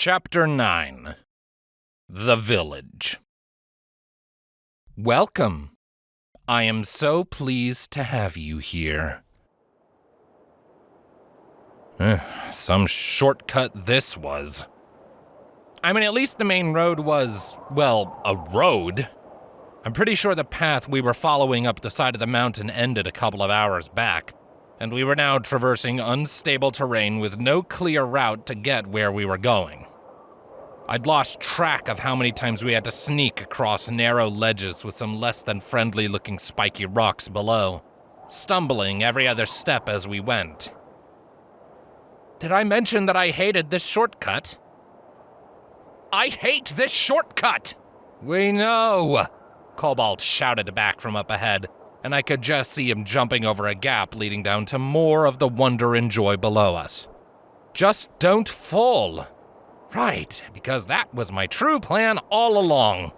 Chapter 9. The Village. Welcome. I am so pleased to have you here. Some shortcut this was. I mean, at least the main road was, well, a road. I'm pretty sure the path we were following up the side of the mountain ended a couple of hours back, and we were now traversing unstable terrain with no clear route to get where we were going. I'd lost track of how many times we had to sneak across narrow ledges with some less than friendly-looking spiky rocks below, stumbling every other step as we went. Did I mention that I hated this shortcut? I hate this shortcut! We know! Cobalt shouted back from up ahead, and I could just see him jumping over a gap leading down to more of the wonder and joy below us. Just don't fall. Right, because that was my true plan all along.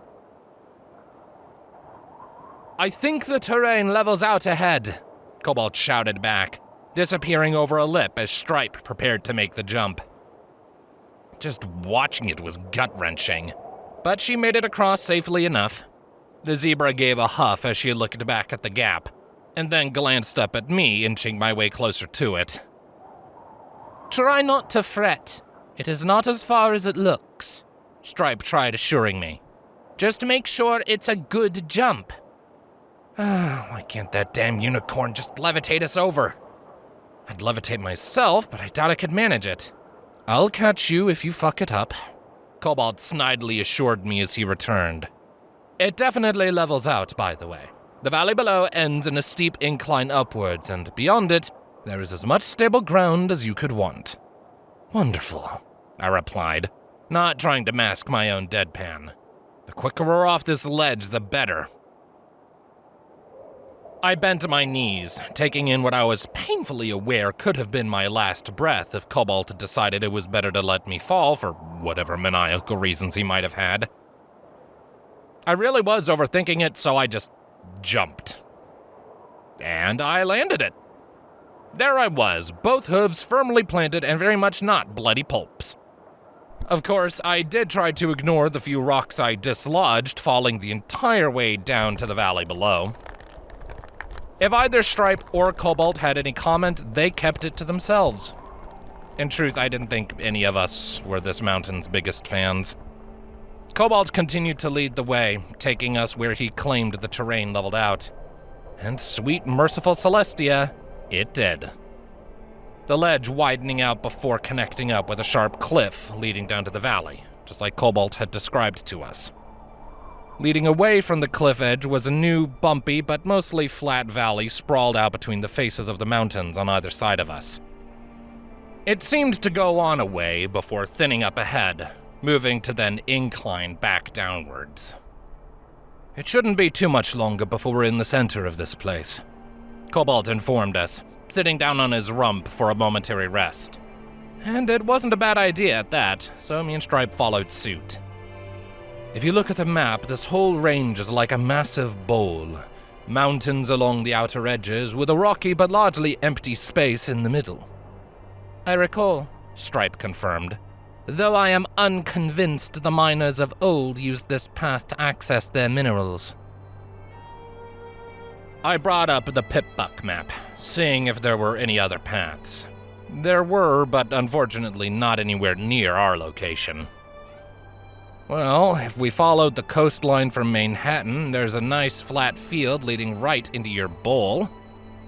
I think the terrain levels out ahead, Cobalt shouted back, disappearing over a lip as Stripe prepared to make the jump. Just watching it was gut-wrenching, but she made it across safely enough. The zebra gave a huff as she looked back at the gap, and then glanced up at me, inching my way closer to it. Try not to fret. It is not as far as it looks, Stripe tried assuring me. Just make sure it's a good jump. Why can't that damn unicorn just levitate us over? I'd levitate myself, but I doubt I could manage it. I'll catch you if you fuck it up, Cobalt snidely assured me as he returned. It definitely levels out, by the way. The valley below ends in a steep incline upwards, and beyond it, there is as much stable ground as you could want. Wonderful, I replied, not trying to mask my own deadpan. The quicker we're off this ledge, the better. I bent my knees, taking in what I was painfully aware could have been my last breath if Cobalt had decided it was better to let me fall for whatever maniacal reasons he might have had. I really was overthinking it, so I just jumped. And I landed it. There I was, both hooves firmly planted and very much not bloody pulps. Of course, I did try to ignore the few rocks I dislodged, falling the entire way down to the valley below. If either Stripe or Cobalt had any comment, they kept it to themselves. In truth, I didn't think any of us were this mountain's biggest fans. Cobalt continued to lead the way, taking us where he claimed the terrain leveled out. And sweet, merciful Celestia, it did. The ledge widening out before connecting up with a sharp cliff leading down to the valley, just like Cobalt had described to us. Leading away from the cliff edge was a new, bumpy, but mostly flat valley sprawled out between the faces of the mountains on either side of us. It seemed to go on a way before thinning up ahead, moving to then incline back downwards. It shouldn't be too much longer before we're in the center of this place, Cobalt informed us, sitting down on his rump for a momentary rest. And it wasn't a bad idea at that, so me and Stripe followed suit. If you look at the map, this whole range is like a massive bowl. Mountains along the outer edges, with a rocky but largely empty space in the middle. I recall, Stripe confirmed, though I am unconvinced the miners of old used this path to access their minerals. I brought up the Pip-Buck map, seeing if there were any other paths. There were, but unfortunately not anywhere near our location. Well, if we followed the coastline from Manhattan, there's a nice flat field leading right into your bowl,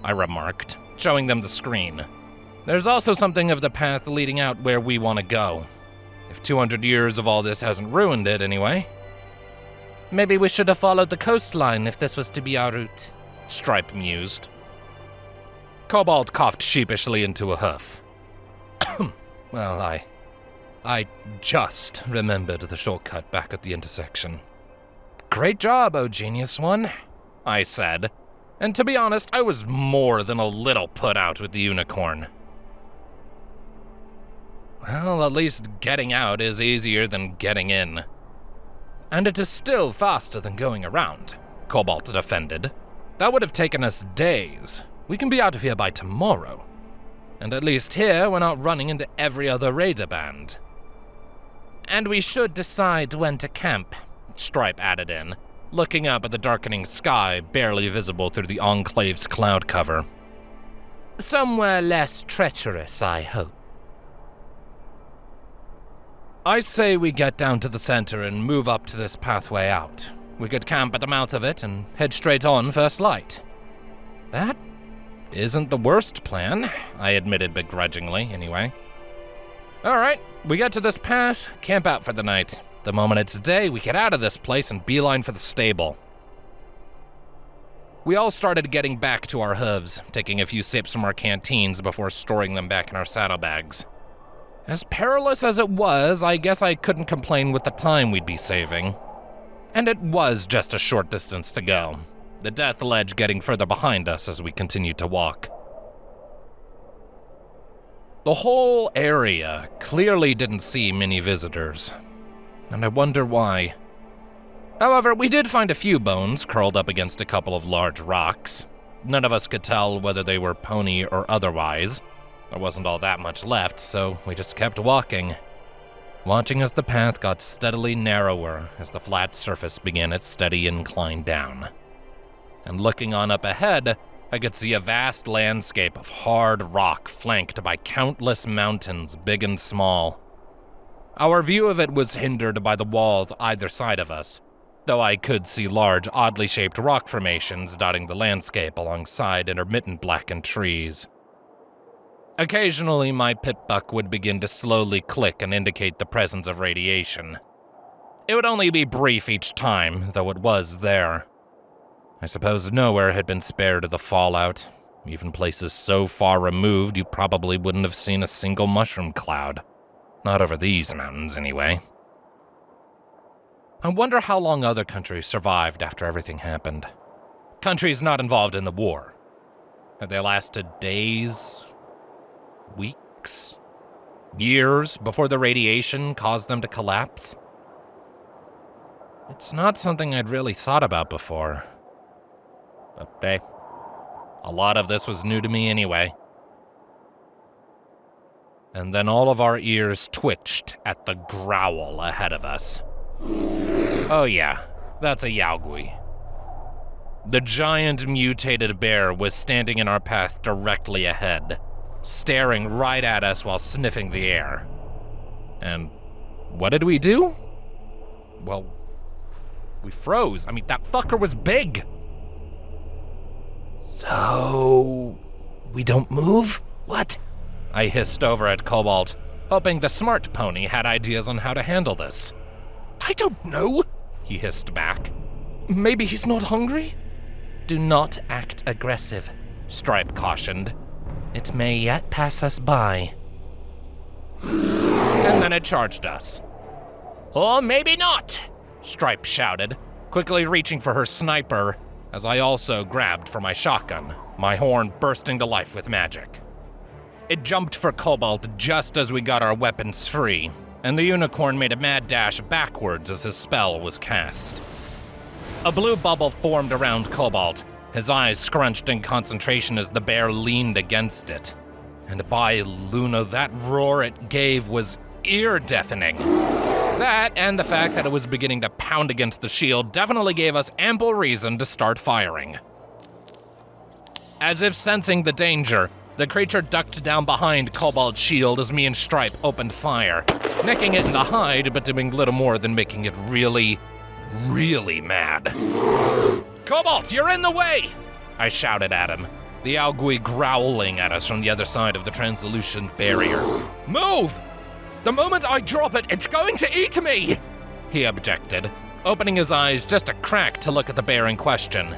I remarked, showing them the screen. There's also something of the path leading out where we want to go. If 200 years of all this hasn't ruined it, anyway. Maybe we should have followed the coastline if this was to be our route, Stripe mused. Cobalt coughed sheepishly into a hoof. Well, I just remembered the shortcut back at the intersection. Great job, oh genius one, I said. And to be honest, I was more than a little put out with the unicorn. Well, at least getting out is easier than getting in. And it is still faster than going around, Cobalt defended. That would have taken us days. We can be out of here by tomorrow. And at least here, we're not running into every other raider band. And we should decide when to camp, Stripe added in, looking up at the darkening sky barely visible through the Enclave's cloud cover. Somewhere less treacherous, I hope. I say we get down to the center and move up to this pathway out. We could camp at the mouth of it and head straight on first light. That isn't the worst plan, I admitted begrudgingly, anyway. Alright, we get to this path, camp out for the night. The moment it's day, we get out of this place and beeline for the stable. We all started getting back to our hooves, taking a few sips from our canteens before storing them back in our saddlebags. As perilous as it was, I guess I couldn't complain with the time we'd be saving. And it was just a short distance to go, the death ledge getting further behind us as we continued to walk. The whole area clearly didn't see many visitors, and I wonder why. However, we did find a few bones curled up against a couple of large rocks. None of us could tell whether they were pony or otherwise. There wasn't all that much left, so we just kept walking, watching as the path got steadily narrower as the flat surface began its steady incline down. And looking on up ahead, I could see a vast landscape of hard rock flanked by countless mountains, big and small. Our view of it was hindered by the walls either side of us, though I could see large, oddly shaped rock formations dotting the landscape alongside intermittent blackened trees. Occasionally, my pit buck would begin to slowly click and indicate the presence of radiation. It would only be brief each time, though it was there. I suppose nowhere had been spared of the fallout. Even places so far removed you probably wouldn't have seen a single mushroom cloud. Not over these mountains, anyway. I wonder how long other countries survived after everything happened. Countries not involved in the war. Had they lasted days? Weeks? Years before the radiation caused them to collapse? It's not something I'd really thought about before. But hey, a lot of this was new to me anyway. And then all of our ears twitched at the growl ahead of us. Oh yeah, that's a yaogui. The giant mutated bear was standing in our path directly ahead, staring right at us while sniffing the air. And what did we do? Well, we froze. I mean, that fucker was big. So, we don't move? What? I hissed over at Cobalt, hoping the smart pony had ideas on how to handle this. I don't know, he hissed back. Maybe he's not hungry? Do not act aggressive, Stripe cautioned. It may yet pass us by. And then it charged us. Or maybe not, Stripe shouted, quickly reaching for her sniper, as I also grabbed for my shotgun, my horn bursting to life with magic. It jumped for Cobalt just as we got our weapons free, and the unicorn made a mad dash backwards as his spell was cast. A blue bubble formed around Cobalt, his eyes scrunched in concentration as the bear leaned against it. And by Luna, that roar it gave was ear-deafening. That, and the fact that it was beginning to pound against the shield, definitely gave us ample reason to start firing. As if sensing the danger, the creature ducked down behind Cobalt's shield as me and Stripe opened fire, nicking it in the hide, but doing little more than making it really, really mad. Cobalt, you're in the way! I shouted at him, the Algui growling at us from the other side of the translucent barrier. Move! The moment I drop it, it's going to eat me! He objected, opening his eyes just a crack to look at the bear in question.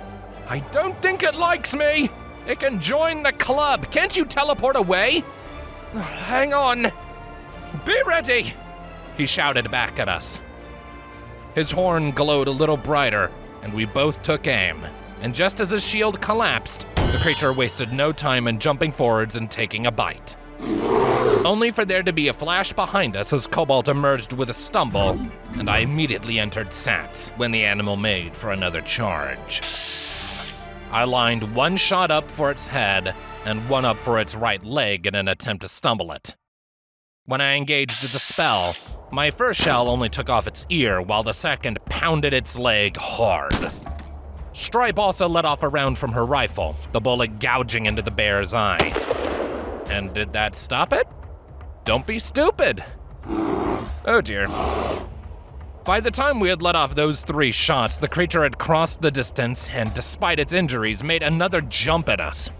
I don't think it likes me! It can join the club! Can't you teleport away? Hang on! Be ready! He shouted back at us. His horn glowed a little brighter, and we both took aim. And just as his shield collapsed, the creature wasted no time in jumping forwards and taking a bite. Only for there to be a flash behind us as Cobalt emerged with a stumble, and I immediately entered Sats when the animal made for another charge. I lined one shot up for its head and one up for its right leg in an attempt to stumble it. When I engaged the spell, My first shell only took off its ear, while the second pounded its leg hard. Stripe also let off a round from her rifle, the bullet gouging into the bear's eye. And did that stop it? Don't be stupid! Oh dear. By the time we had let off those 3 shots, the creature had crossed the distance and, despite its injuries, made another jump at us.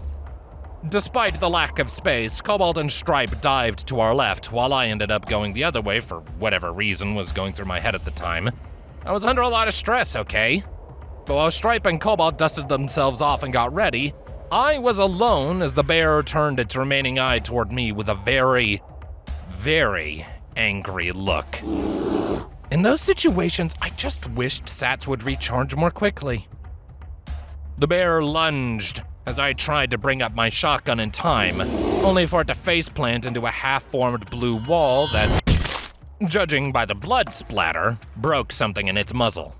Despite the lack of space, Cobalt and Stripe dived to our left, while I ended up going the other way for whatever reason was going through my head at the time. I was under a lot of stress, okay? But while Stripe and Cobalt dusted themselves off and got ready, I was alone as the bear turned its remaining eye toward me with a very, very angry look. In those situations, I just wished Sats would recharge more quickly. The bear lunged as I tried to bring up my shotgun in time, only for it to faceplant into a half-formed blue wall that, judging by the blood splatter, broke something in its muzzle.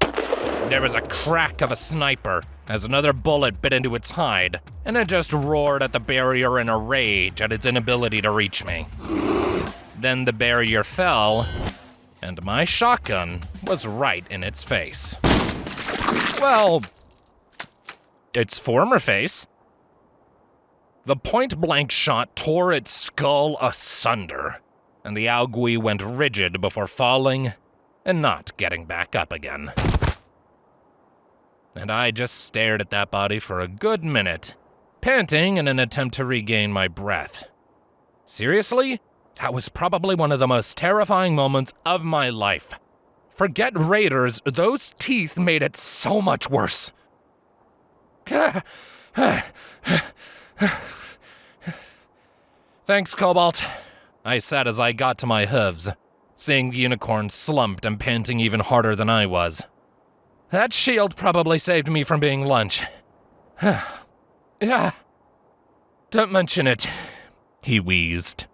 There was a crack of a sniper as another bullet bit into its hide, and it just roared at the barrier in a rage at its inability to reach me. Then the barrier fell, and my shotgun was right in its face. Well, its former face. The point-blank shot tore its skull asunder, and the Augui went rigid before falling and not getting back up again. And I just stared at that body for a good minute, panting in an attempt to regain my breath. Seriously? That was probably one of the most terrifying moments of my life. Forget raiders, those teeth made it so much worse. Thanks, Cobalt, I said as I got to my hooves, seeing the unicorn slumped and panting even harder than I was. That shield probably saved me from being lunch. Yeah. Don't mention it, he wheezed.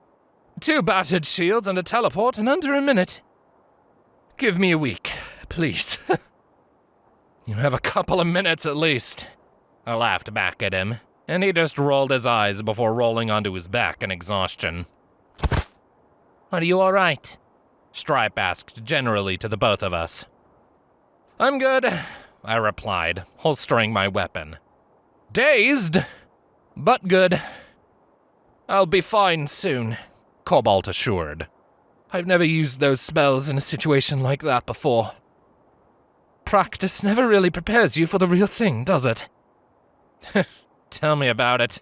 2 battered shields and a teleport in under a minute. Give me a week, please. You have a couple of minutes at least. I laughed back at him, and he just rolled his eyes before rolling onto his back in exhaustion. Are you all right? Stripe asked generally to the both of us. I'm good, I replied, holstering my weapon. Dazed, but good. I'll be fine soon, Cobalt assured. I've never used those spells in a situation like that before. Practice never really prepares you for the real thing, does it? Tell me about it,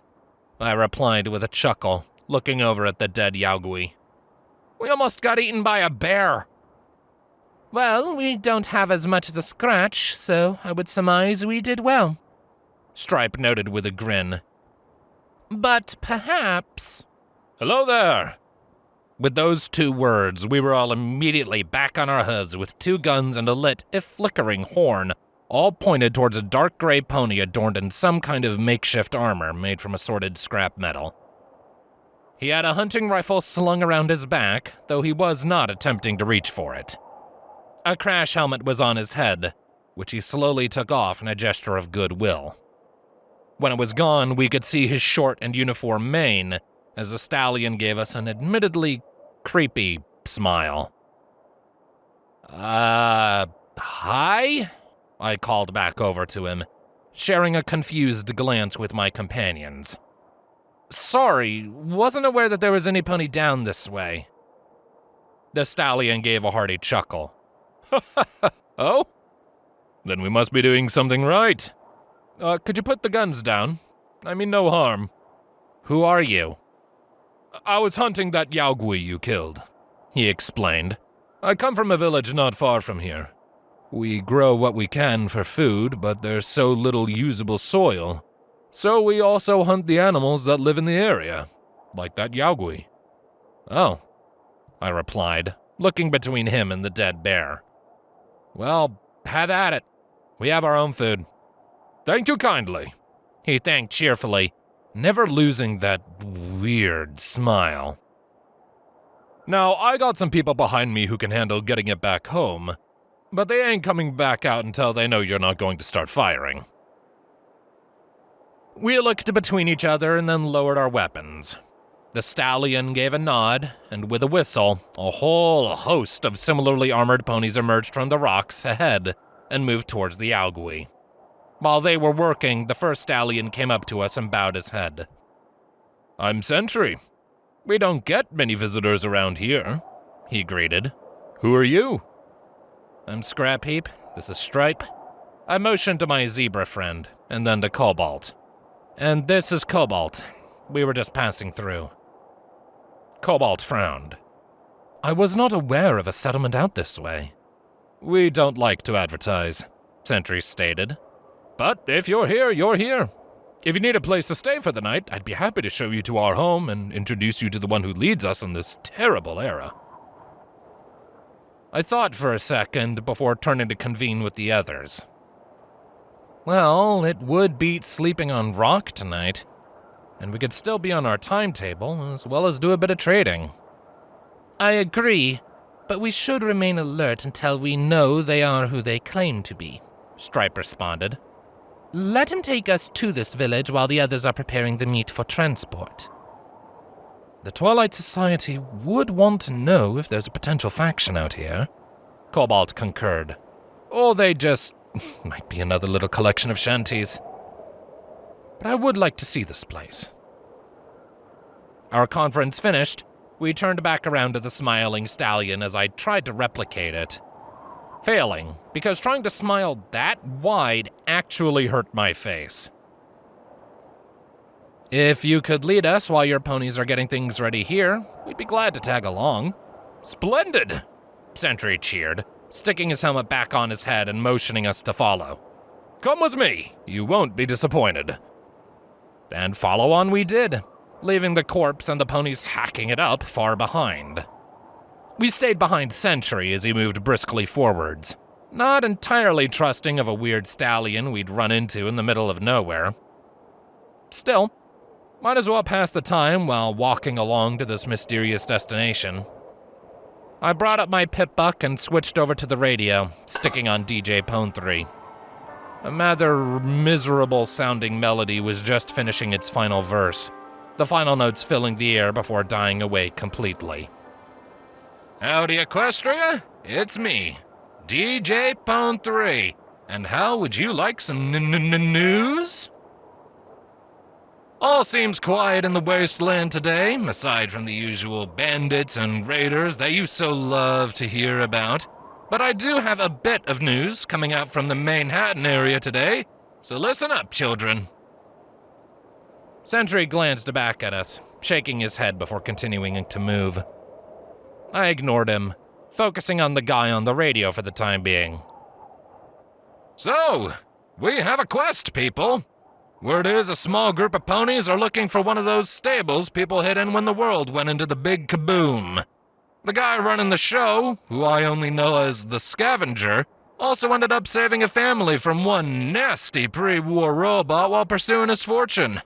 I replied with a chuckle, looking over at the dead Yaogui. We almost got eaten by a bear. Well, we don't have as much as a scratch, so I would surmise we did well, Stripe noted with a grin. But perhaps... Hello there! With those 2 words, we were all immediately back on our hooves with 2 guns and a lit, if flickering, horn, all pointed towards a dark gray pony adorned in some kind of makeshift armor made from assorted scrap metal. He had a hunting rifle slung around his back, though he was not attempting to reach for it. A crash helmet was on his head, which he slowly took off in a gesture of goodwill. When it was gone, we could see his short and uniform mane, as the stallion gave us an admittedly creepy smile. Hi? I called back over to him, sharing a confused glance with my companions. Sorry, wasn't aware that there was any pony down this way. The stallion gave a hearty chuckle. Oh? Then we must be doing something right. Could you put the guns down? I mean no harm. Who are you? I was hunting that Yaogui you killed, he explained. I come from a village not far from here. We grow what we can for food, but there's so little usable soil. So we also hunt the animals that live in the area, like that Yaogui. Oh, I replied, looking between him and the dead bear. Well, have at it. We have our own food. Thank you kindly, he thanked cheerfully, never losing that weird smile. Now, I got some people behind me who can handle getting it back home, but they ain't coming back out until they know you're not going to start firing. We looked between each other and then lowered our weapons. The stallion gave a nod, and with a whistle, a whole host of similarly armored ponies emerged from the rocks ahead and moved towards the Algui. While they were working, the first stallion came up to us and bowed his head. "I'm Sentry. We don't get many visitors around here," he greeted. "Who are you?" "I'm Scrap Heap. This is Stripe." I motioned to my zebra friend, and then to Cobalt. "And this is Cobalt. We were just passing through." Cobalt frowned. "I was not aware of a settlement out this way." "We don't like to advertise," Sentry stated. "But if you're here, you're here. If you need a place to stay for the night, I'd be happy to show you to our home and introduce you to the one who leads us in this terrible era." I thought for a second before turning to convene with the others. Well, it would beat sleeping on rock tonight, and we could still be on our timetable as well as do a bit of trading. "I agree, but we should remain alert until we know they are who they claim to be," Stripe responded. "Let him take us to this village while the others are preparing the meat for transport." "The Twilight Society would want to know if there's a potential faction out here," Cobalt concurred. "Or they just might be another little collection of shanties. But I would like to see this place." Our conference finished, we turned back around to the smiling stallion as I tried to replicate it. Failing, because trying to smile that wide actually hurt my face. "If you could lead us while your ponies are getting things ready here, we'd be glad to tag along." "Splendid!" Sentry cheered, sticking his helmet back on his head and motioning us to follow. "Come with me, you won't be disappointed." And follow on we did, leaving the corpse and the ponies hacking it up far behind. We stayed behind Sentry as he moved briskly forwards, not entirely trusting of a weird stallion we'd run into in the middle of nowhere. Still, might as well pass the time while walking along to this mysterious destination. I brought up my pip-buck and switched over to the radio, sticking on DJ Pone 3. A rather miserable-sounding melody was just finishing its final verse, the final notes filling the air before dying away completely. "Howdy, Equestria, it's me, DJ Pone 3, and how would you like some news? All seems quiet in the wasteland today, aside from the usual bandits and raiders that you so love to hear about. But I do have a bit of news coming out from the Manhattan area today, so listen up, children." Sentry glanced back at us, shaking his head before continuing to move. I ignored him, focusing on the guy on the radio for the time being. "So, we have a quest, people. Word is a small group of ponies are looking for one of those stables people hid in when the world went into the big kaboom. The guy running the show, who I only know as the Scavenger, also ended up saving a family from one nasty pre-war robot while pursuing his fortune.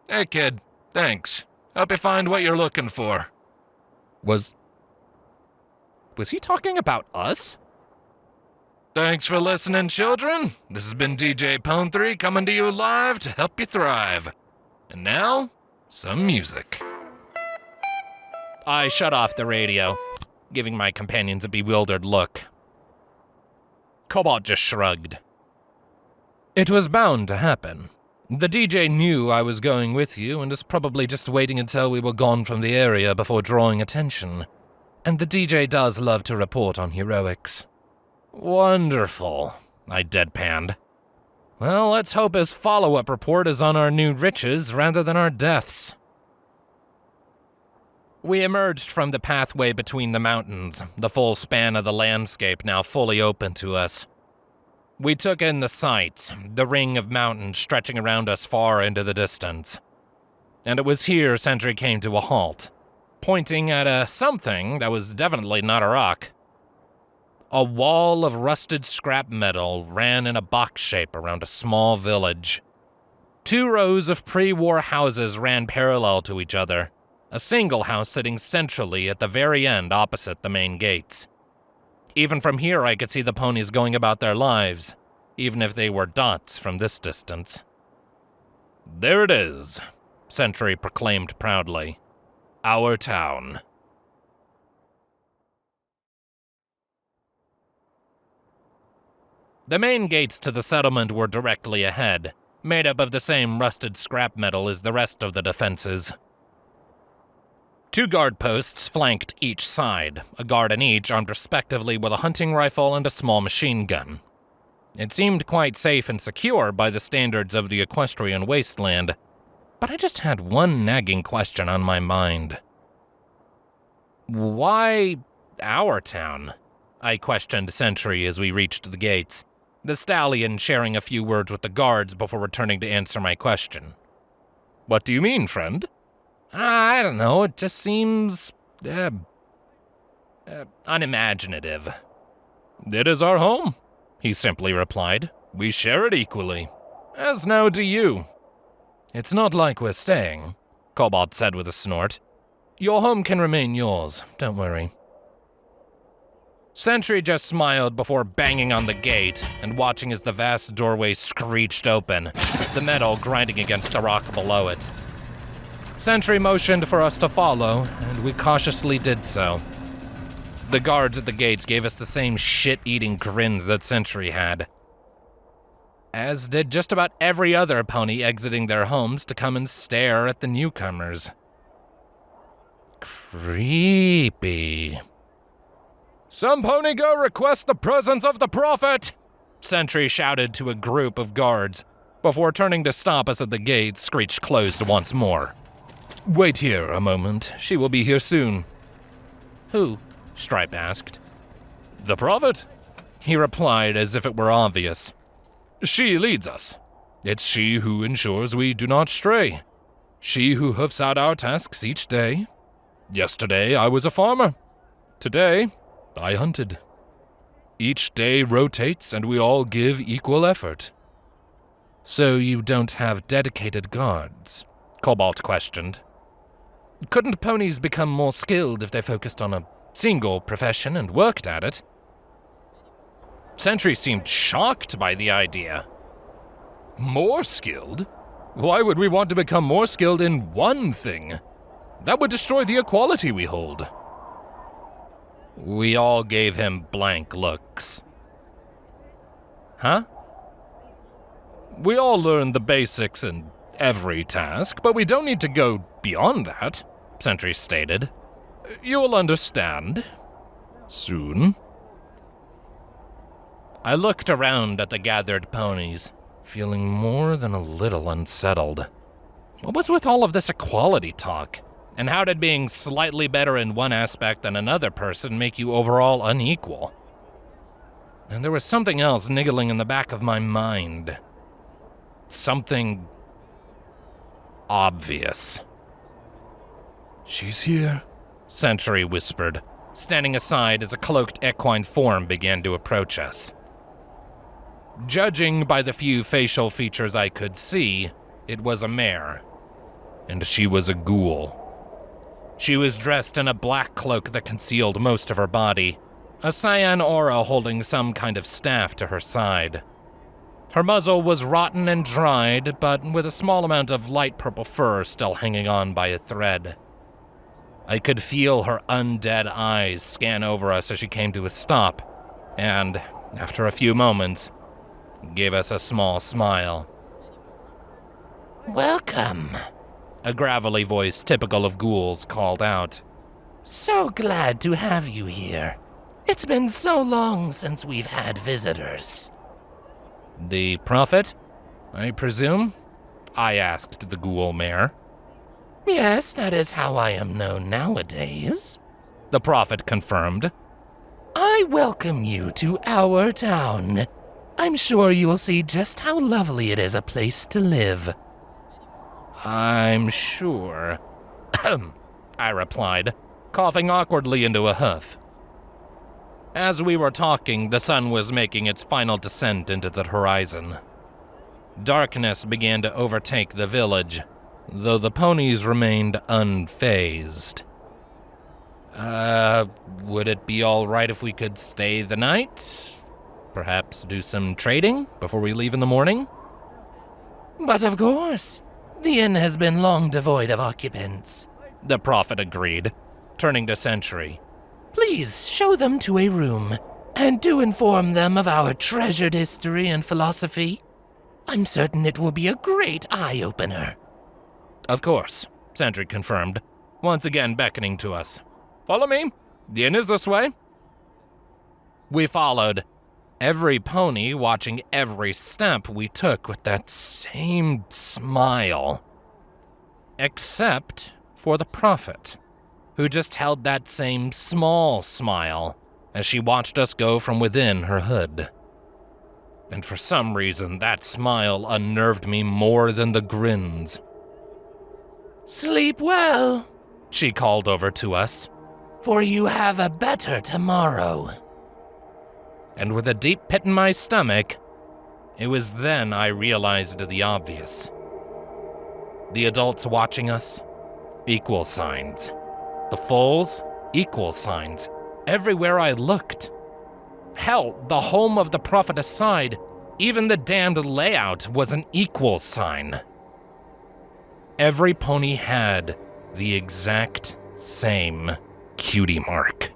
Hey kid, thanks. Hope you find what you're looking for." Was he talking about us? Thanks for listening, children. This has been DJ Pone 3 coming to you live to help you thrive. And now, some music. I shut off the radio, giving my companions a bewildered look. Cobalt just shrugged. "It was bound to happen. The DJ knew I was going with you and is probably just waiting until we were gone from the area before drawing attention. And the DJ does love to report on heroics." "Wonderful," I deadpanned. "Well, let's hope his follow-up report is on our new riches rather than our deaths." We emerged from the pathway between the mountains, the full span of the landscape now fully open to us. We took in the sights, the ring of mountains stretching around us far into the distance. And it was here Sentry came to a halt, pointing at a something that was definitely not a rock. A wall of rusted scrap metal ran in a box shape around a small village. 2 rows of pre-war houses ran parallel to each other, a single house sitting centrally at the very end opposite the main gates. Even from here I could see the ponies going about their lives, even if they were dots from this distance. "There it is," Sentry proclaimed proudly. Our town. The main gates to the settlement were directly ahead, made up of the same rusted scrap metal as the rest of the defenses. 2 guard posts flanked each side, a guard in each armed respectively with a hunting rifle and a small machine gun. It seemed quite safe and secure by the standards of the Equestrian wasteland, but I just had one nagging question on my mind. Why our town? I questioned Sentry as we reached the gates, the stallion sharing a few words with the guards before returning to answer my question. What do you mean, friend? I don't know, it just seems... unimaginative. It is our home, he simply replied. We share it equally. As now do you. It's not like we're staying, Cobalt said with a snort. Your home can remain yours, don't worry. Sentry just smiled before banging on the gate and watching as the vast doorway screeched open, the metal grinding against the rock below it. Sentry motioned for us to follow, and we cautiously did so. The guards at the gates gave us the same shit-eating grins that Sentry had, as did just about every other pony exiting their homes to come and stare at the newcomers. Creepy. Some pony go request the presence of the prophet! Sentry shouted to a group of guards, before turning to stop us at the gate, screeched closed once more. Wait here a moment, she will be here soon. Who? Stripe asked. The prophet? He replied as if it were obvious. She leads us. It's she who ensures we do not stray. She who hoofs out our tasks each day. Yesterday I was a farmer. Today, I hunted. Each day rotates and we all give equal effort. So you don't have dedicated guards? Cobalt questioned. Couldn't ponies become more skilled if they focused on a single profession and worked at it? Sentry seemed shocked by the idea. More skilled? Why would we want to become more skilled in one thing? That would destroy the equality we hold. We all gave him blank looks. Huh? We all learn the basics in every task, but we don't need to go beyond that, Sentry stated. You'll understand. Soon. I looked around at the gathered ponies, feeling more than a little unsettled. What was with all of this equality talk? And how did being slightly better in one aspect than another person make you overall unequal? And there was something else niggling in the back of my mind. Something obvious. She's here, Sentry whispered, standing aside as a cloaked equine form began to approach us. Judging by the few facial features I could see, it was a mare, and she was a ghoul. She was dressed in a black cloak that concealed most of her body, a cyan aura holding some kind of staff to her side. Her muzzle was rotten and dried, but with a small amount of light purple fur still hanging on by a thread. I could feel her undead eyes scan over us as she came to a stop, and, after a few moments, gave us a small smile. Welcome, a gravelly voice typical of ghouls called out. So glad to have you here. It's been so long since we've had visitors. The prophet, I presume? I asked the ghoul mare. Yes, that is how I am known nowadays, the prophet confirmed. I welcome you to our town. I'm sure you will see just how lovely it is a place to live. I'm sure, I replied, coughing awkwardly into a hoof. As we were talking, the sun was making its final descent into the horizon. Darkness began to overtake the village, though the ponies remained unfazed. Would it be all right if we could stay the night? Perhaps do some trading before we leave in the morning? But of course. The inn has been long devoid of occupants. the prophet agreed, turning to Sentry. Please show them to a room, and do inform them of our treasured history and philosophy. I'm certain it will be a great eye-opener. Of course, Sentry confirmed, once again beckoning to us. Follow me. The inn is this way. We followed, every pony watching every step we took with that same smile. Except for the prophet, who just held that same small smile as she watched us go from within her hood. And for some reason, that smile unnerved me more than the grins. Sleep well, she called over to us, for you have a better tomorrow. And with a deep pit in my stomach, it was then I realized the obvious. The adults watching us, equal signs. The foals, equal signs. Everywhere I looked. Hell, the home of the prophet aside, even the damned layout was an equal sign. Every pony had the exact same cutie mark.